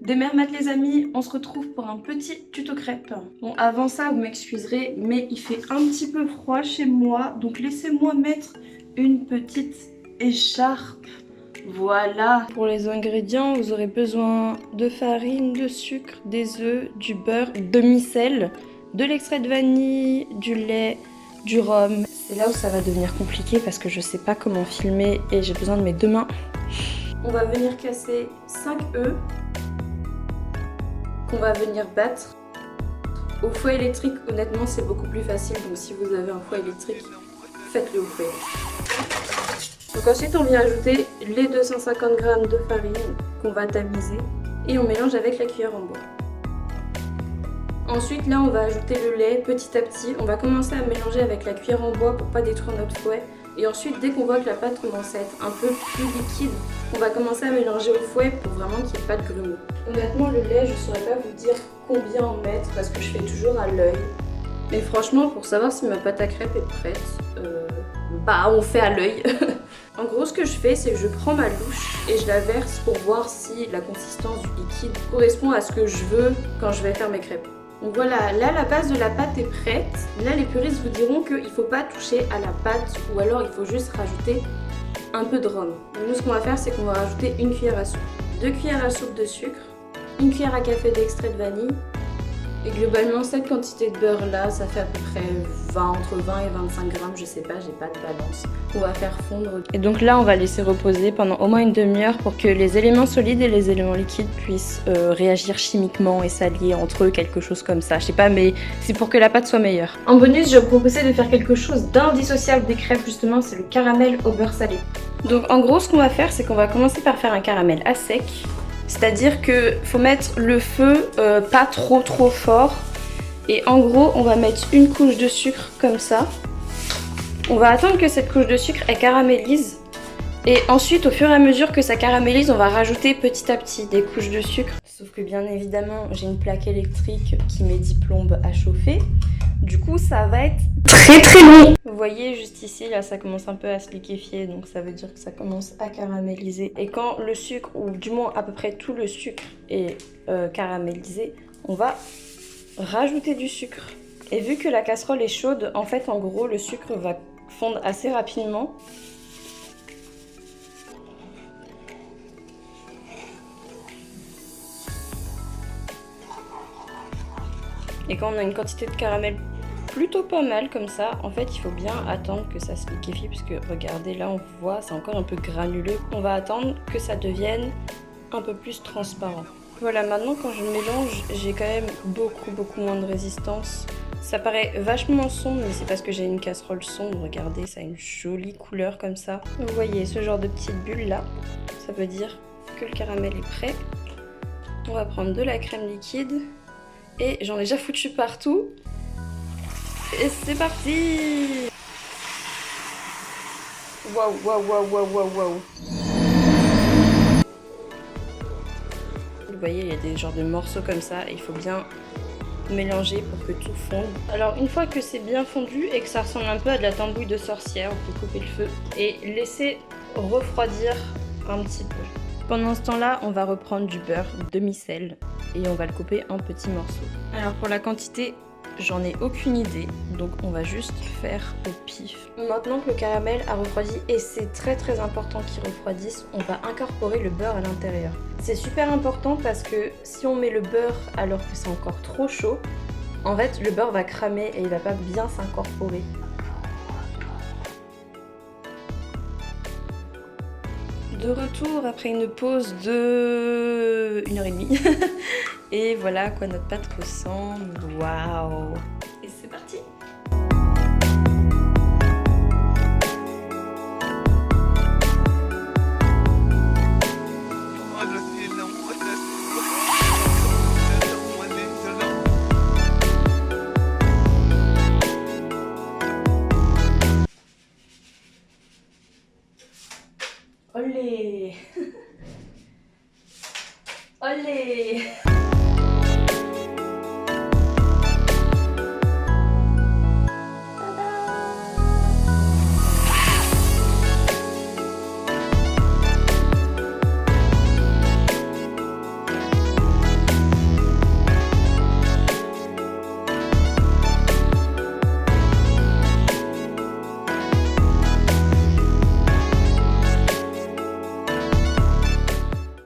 Des mermates les amis, on se retrouve pour un petit tuto crêpes. Bon avant ça vous m'excuserez mais il fait un petit peu froid chez moi donc laissez-moi mettre une petite écharpe. Voilà. Pour les ingrédients vous aurez besoin de farine, de sucre, des œufs, du beurre, demi-sel, de l'extrait de vanille, du lait, du rhum. C'est là où ça va devenir compliqué parce que je sais pas comment filmer et j'ai besoin de mes deux mains. On va venir casser 5 œufs qu'on va venir battre. Au fouet électrique, honnêtement, c'est beaucoup plus facile. Donc si vous avez un fouet électrique, faites-le au fouet. Donc ensuite, on vient ajouter les 250 g de farine qu'on va tamiser et on mélange avec la cuillère en bois. Ensuite, là, on va ajouter le lait petit à petit. On va commencer à mélanger avec la cuillère en bois pour pas détruire notre fouet. Et ensuite, dès qu'on voit que la pâte commence à être un peu plus liquide, on va commencer à mélanger au fouet pour vraiment qu'il n'y ait pas de grumeaux. Honnêtement, le lait, je ne saurais pas vous dire combien en mettre parce que je fais toujours à l'œil. Mais franchement, pour savoir si ma pâte à crêpes est prête, on fait à l'œil. En gros, ce que je fais, c'est que je prends ma louche et je la verse pour voir si la consistance du liquide correspond à ce que je veux quand je vais faire mes crêpes. Donc voilà, là la base de la pâte est prête. Là les puristes vous diront qu'il ne faut pas toucher à la pâte ou alors il faut juste rajouter un peu de rhum. Donc nous ce qu'on va faire c'est qu'on va rajouter une cuillère à soupe, 2 cuillères à soupe de sucre, une cuillère à café d'extrait de vanille. Et globalement cette quantité de beurre là ça fait à peu près entre 20 et 25 grammes, je sais pas, j'ai pas de balance. On va faire fondre. Et donc là on va laisser reposer pendant au moins une demi-heure pour que les éléments solides et les éléments liquides puissent réagir chimiquement et s'allier entre eux, quelque chose comme ça. Je sais pas mais c'est pour que la pâte soit meilleure. En bonus je vais vous proposer de faire quelque chose d'indissociable des crêpes justement, c'est le caramel au beurre salé. Donc en gros ce qu'on va faire c'est qu'on va commencer par faire un caramel à sec. C'est-à-dire qu'il faut mettre le feu pas trop fort. Et en gros, on va mettre une couche de sucre comme ça. On va attendre que cette couche de sucre elle caramélise. Et ensuite, au fur et à mesure que ça caramélise, on va rajouter petit à petit des couches de sucre. Sauf que bien évidemment, j'ai une plaque électrique qui met 10 plombes à chauffer. Du coup, ça va être très long. Vous voyez juste ici, là, ça commence un peu à se liquéfier. Donc ça veut dire que ça commence à caraméliser. Et quand le sucre, ou du moins à peu près tout le sucre est caramélisé, on va rajouter du sucre. Et vu que la casserole est chaude, en fait, en gros, le sucre va fondre assez rapidement. Et quand on a une quantité de caramel plutôt pas mal comme ça, en fait il faut bien attendre que ça se liquéfie puisque regardez là on voit c'est encore un peu granuleux. On va attendre que ça devienne un peu plus transparent. Voilà, maintenant quand je mélange j'ai quand même beaucoup moins de résistance. Ça paraît vachement sombre mais c'est parce que j'ai une casserole sombre, regardez ça a une jolie couleur comme ça. Vous voyez ce genre de petites bulles là, ça veut dire que le caramel est prêt. On va prendre de la crème liquide. Et j'en ai déjà foutu partout. Et c'est parti! Waouh. Vous voyez, il y a des genres de morceaux comme ça. Et il faut bien mélanger pour que tout fonde. Alors une fois que c'est bien fondu et que ça ressemble un peu à de la tambouille de sorcière, on peut couper le feu et laisser refroidir un petit peu. Pendant ce temps-là, on va reprendre du beurre demi-sel et on va le couper en petits morceaux. Alors pour la quantité, j'en ai aucune idée, donc on va juste faire au pif. Maintenant que le caramel a refroidi, et c'est très important qu'il refroidisse, on va incorporer le beurre à l'intérieur. C'est super important parce que si on met le beurre alors que c'est encore trop chaud, en fait le beurre va cramer et il va pas bien s'incorporer. De retour après une pause de 1h30 et voilà à quoi notre pâte ressemble. Waouh! Et c'est parti! Olé! Olé!